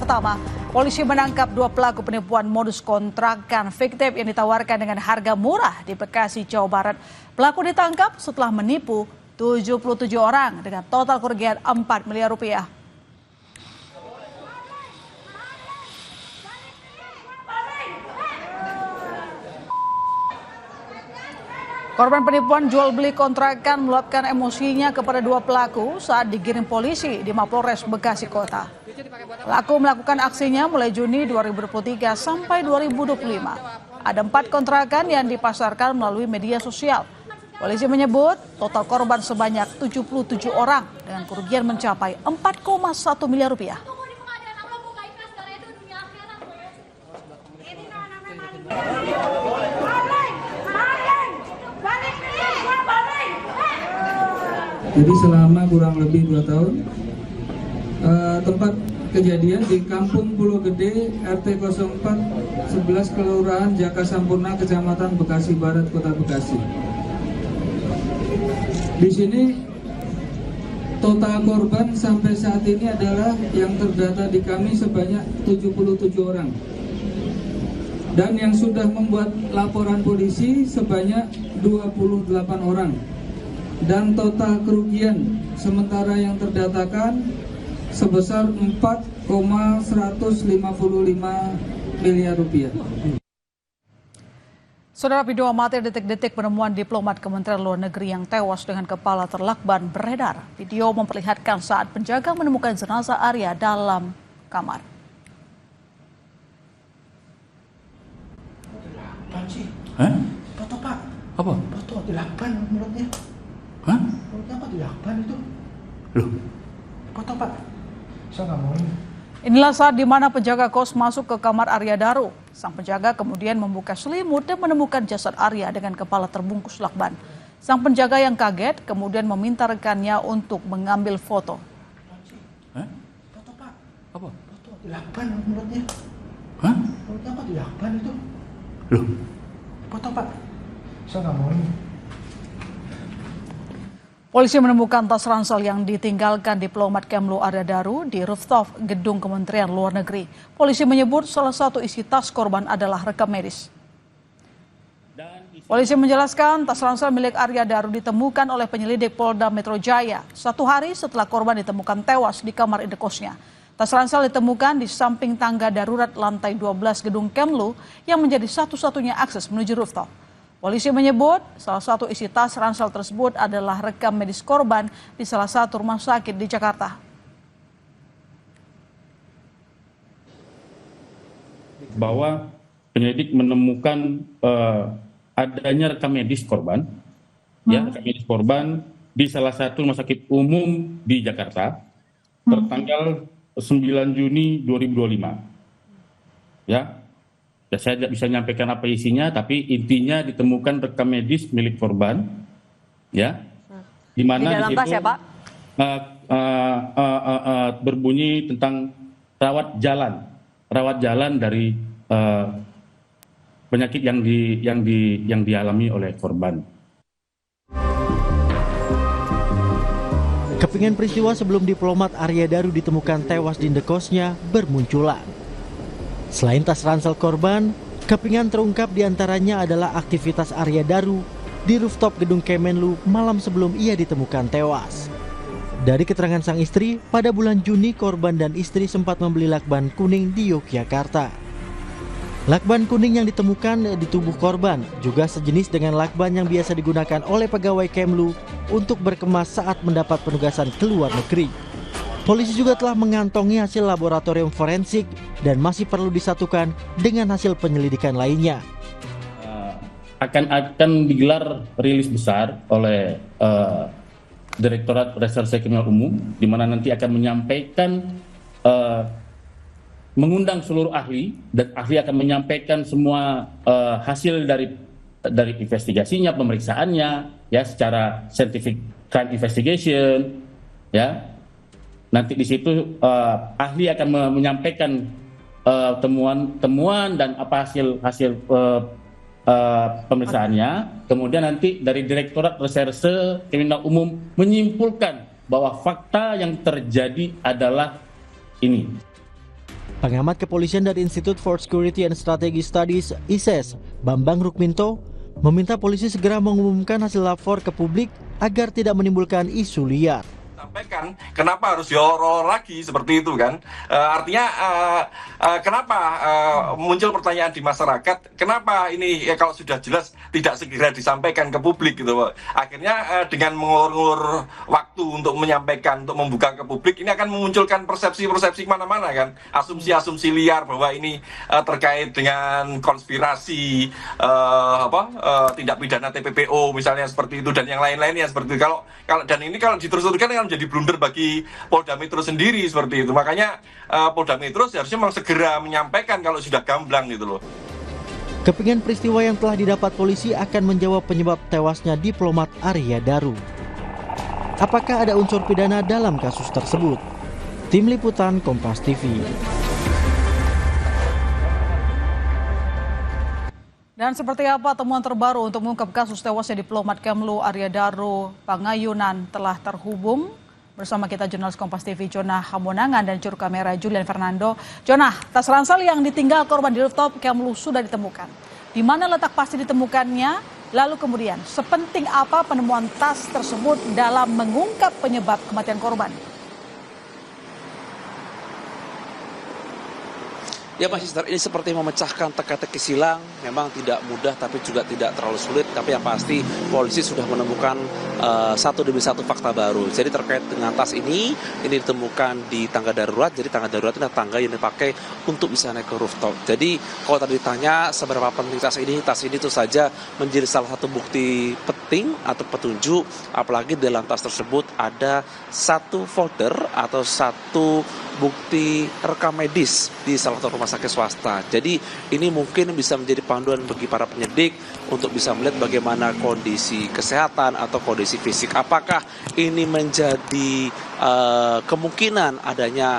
pertama, polisi menangkap 2 pelaku penipuan modus kontrakan fiktif yang ditawarkan dengan harga murah di Bekasi, Jawa Barat. Pelaku ditangkap setelah menipu 77 orang dengan total kerugian 4 miliar rupiah. Korban penipuan jual beli kontrakan meluapkan emosinya kepada 2 pelaku saat digiring polisi di Mapolres Bekasi Kota. Pelaku melakukan aksinya mulai Juni 2023 sampai 2025. Ada 4 kontrakan yang dipasarkan melalui media sosial. Polisi menyebut total korban sebanyak 77 orang dengan kerugian mencapai 4,1 miliar rupiah. Jadi selama kurang lebih 2 tahun, tempat kejadian di Kampung Pulau Gede, RT 04, 11 Kelurahan Jaka Sampurna, Kecamatan Bekasi Barat, Kota Bekasi. Di sini total korban sampai saat ini adalah yang terdata di kami sebanyak 77 orang. Dan yang sudah membuat laporan polisi sebanyak 28 orang. Dan total kerugian sementara yang terdatakan sebesar 4,155 miliar rupiah. Saudara, video amatir detik-detik penemuan diplomat Kementerian Luar Negeri yang tewas dengan kepala terlakban beredar. Video memperlihatkan saat penjaga menemukan jenazah Arya dalam kamar. Hah? Foto Pak. Apa? Foto dilakban mulutnya. Hah? Mulutnya apa dilakban itu? Loh? Foto Pak. Saya nggak mau ini. Inilah saat di mana penjaga kos masuk ke kamar Arya Daru. Sang penjaga kemudian membuka selimut dan menemukan jasad Arya dengan kepala terbungkus lakban. Sang penjaga yang kaget kemudian meminta rekannya untuk mengambil foto. Hah? Foto Pak. Apa? Foto dilakban mulutnya. Hah? Mulutnya apa dilakban itu? Loh? Foto Pak. Saya nggak mau ini. Polisi menemukan tas ransel yang ditinggalkan diplomat Kemlu Arya Daru di rooftop gedung Kementerian Luar Negeri. Polisi menyebut salah satu isi tas korban adalah rekam medis. Polisi menjelaskan tas ransel milik Arya Daru ditemukan oleh penyelidik Polda Metro Jaya 1 hari setelah korban ditemukan tewas di kamar indekosnya. Tas ransel ditemukan di samping tangga darurat lantai 12 gedung Kemlu yang menjadi satu-satunya akses menuju rooftop. Polisi menyebut salah satu isi tas ransel tersebut adalah rekam medis korban di salah satu rumah sakit di Jakarta. Bahwa penyelidik menemukan adanya rekam medis korban, ya, rekam medis korban di salah satu rumah sakit umum di Jakarta, tertanggal 9 Juni 2025. Ya. Saya tidak bisa menyampaikan apa isinya, tapi intinya ditemukan rekam medis milik korban, ya, di mana di situ ya, Pak? Berbunyi tentang rawat jalan dari penyakit yang dialami oleh korban. Kepingan peristiwa sebelum diplomat Arya Daru ditemukan tewas di indekosnya bermunculan. Selain tas ransel korban, kepingan terungkap diantaranya adalah aktivitas Arya Daru di rooftop gedung Kemenlu malam sebelum ia ditemukan tewas. Dari keterangan sang istri, pada bulan Juni korban dan istri sempat membeli lakban kuning di Yogyakarta. Lakban kuning yang ditemukan di tubuh korban juga sejenis dengan lakban yang biasa digunakan oleh pegawai Kemlu untuk berkemas saat mendapat penugasan ke luar negeri. Polisi juga telah mengantongi hasil laboratorium forensik dan masih perlu disatukan dengan hasil penyelidikan lainnya. Akan digelar rilis besar oleh Direktorat Reserse Kriminal Umum, di mana nanti akan menyampaikan, mengundang seluruh ahli, dan ahli akan menyampaikan semua hasil dari investigasinya, pemeriksaannya, ya, secara scientific crime investigation, ya. Nanti di situ ahli akan menyampaikan temuan dan apa hasil pemeriksaannya. Kemudian nanti dari Direktorat Reserse Kriminal Umum menyimpulkan bahwa fakta yang terjadi adalah ini. Pengamat kepolisian dari Institute for Security and Strategic Studies (ISES), Bambang Rukminto, meminta polisi segera mengumumkan hasil lapor ke publik agar tidak menimbulkan isu liar. Sampaikan kenapa harus diolor lagi seperti itu kan, artinya kenapa muncul pertanyaan di masyarakat, kenapa ini kalau sudah jelas tidak segera disampaikan ke publik gitu. Akhirnya dengan mengulur waktu untuk menyampaikan, untuk membuka ke publik, ini akan memunculkan persepsi-persepsi kemana-mana kan, asumsi-asumsi liar bahwa ini terkait dengan konspirasi tindak pidana TPPO misalnya seperti itu, dan yang lain-lainnya seperti itu. Kalau diterus-teruskan kan menjadi blunder bagi Polda Metro sendiri seperti itu. Makanya Polda Metro seharusnya memang segera menyampaikan kalau sudah gamblang gitu loh. Kepingan peristiwa yang telah didapat polisi akan menjawab penyebab tewasnya diplomat Arya Daru. Apakah ada unsur pidana dalam kasus tersebut? Tim Liputan Kompas TV. Dan seperti apa temuan terbaru untuk mengungkap kasus tewasnya diplomat Kemlu Arya Daru Pangayunan telah terhubung bersama kita jurnalis Kompas TV Jonah Hamonangan dan juru kamera Julian Fernando. Jonah, tas ransel yang ditinggal korban di rooftop Kemlu sudah ditemukan. Di mana letak pasti ditemukannya? Lalu kemudian, sepenting apa penemuan tas tersebut dalam mengungkap penyebab kematian korban? Ya Mas Sister, ini seperti memecahkan teka-teki silang, memang tidak mudah tapi juga tidak terlalu sulit, tapi yang pasti polisi sudah menemukan satu demi satu fakta baru. Jadi terkait dengan tas ini ditemukan di tangga darurat, jadi tangga darurat ini adalah tangga yang dipakai untuk bisa naik ke rooftop. Jadi kalau tadi ditanya seberapa penting tas ini itu saja menjadi salah satu bukti penting atau petunjuk, apalagi dalam tas tersebut ada satu folder atau satu bukti rekam medis di salah satu rumah sakit swasta. Jadi ini mungkin bisa menjadi panduan bagi para penyidik untuk bisa melihat bagaimana kondisi kesehatan atau kondisi fisik. Apakah ini menjadi kemungkinan adanya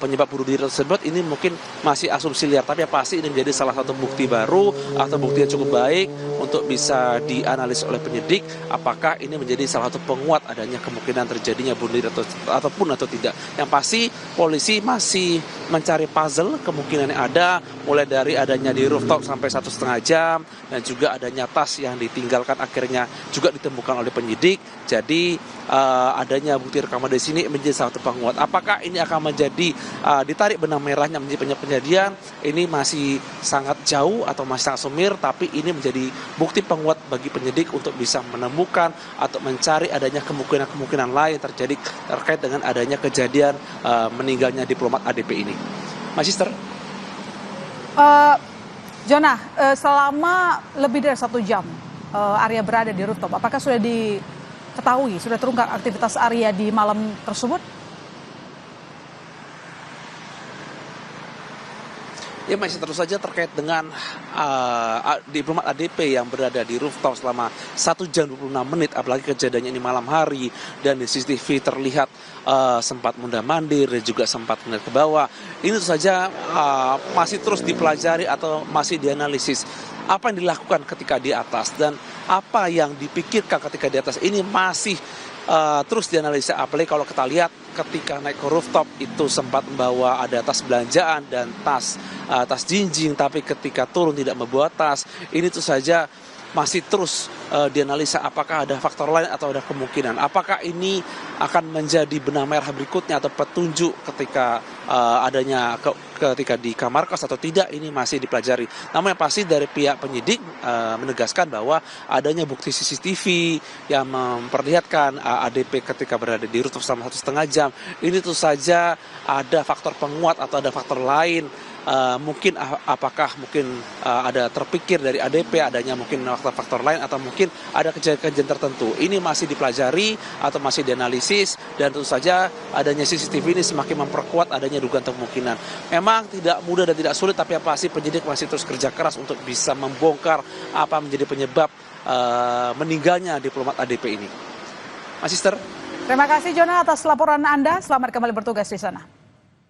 penyebab bunuh diri tersebut, ini mungkin masih asumsi liar, tapi pasti ini menjadi salah satu bukti baru atau bukti yang cukup baik untuk bisa dianalisis oleh penyidik apakah ini menjadi salah satu penguat adanya kemungkinan terjadinya bunuh diri atau tidak. Yang pasti polisi masih mencari puzzle kemungkinan yang ada, mulai dari adanya di rooftop sampai 1,5 jam dan juga adanya tas yang ditinggalkan akhirnya juga ditemukan oleh penyidik. Jadi adanya bukti rekaman di sini menjadi salah satu penguat. Apakah ini akan menjadi ditarik benang merahnya menjadi penyelidikan? Ini masih sangat jauh atau masih sangat sumir, tapi ini menjadi bukti penguat bagi penyidik untuk bisa menemukan atau mencari adanya kemungkinan-kemungkinan lain terjadi terkait dengan adanya kejadian meninggalnya diplomat ADP ini. Mas Sister? Jonah, selama lebih dari 1 jam Arya berada di rooftop, apakah sudah diketahui, sudah terungkap aktivitas Arya di malam tersebut? Ya masih terus saja terkait dengan diplomat ADP yang berada di rooftop selama 1 jam 26 menit, apalagi kejadiannya ini malam hari dan di CCTV terlihat sempat mondar-mandir dan juga sempat melihat ke bawah. Ini tentu saja masih terus dipelajari atau masih dianalisis apa yang dilakukan ketika di atas dan apa yang dipikirkan ketika di atas ini masih terus dianalisa. Apalagi kalau kita lihat ketika naik ke rooftop itu sempat membawa ada tas belanjaan dan tas jinjing, tapi ketika turun tidak membawa tas. Ini tentu saja masih terus dianalisa apakah ada faktor lain atau ada kemungkinan. Apakah ini akan menjadi benang merah berikutnya atau petunjuk ketika adanya ketika di kamar kos atau tidak, ini masih dipelajari. Namun yang pasti dari pihak penyidik menegaskan bahwa adanya bukti CCTV yang memperlihatkan ADP ketika berada di rooftop selama 1,5 jam. Ini tentu saja ada faktor penguat atau ada faktor lain. Mungkin apakah ada terpikir dari ADP adanya mungkin faktor-faktor lain atau mungkin ada kejadian tertentu. Ini masih dipelajari atau masih dianalisis dan tentu saja adanya CCTV ini semakin memperkuat adanya dugaan kemungkinan. Memang tidak mudah dan tidak sulit, tapi yang pasti penyidik masih terus kerja keras untuk bisa membongkar apa menjadi penyebab meninggalnya diplomat ADP ini. Mas Sister? Terima kasih Jonah atas laporan Anda. Selamat kembali bertugas di sana.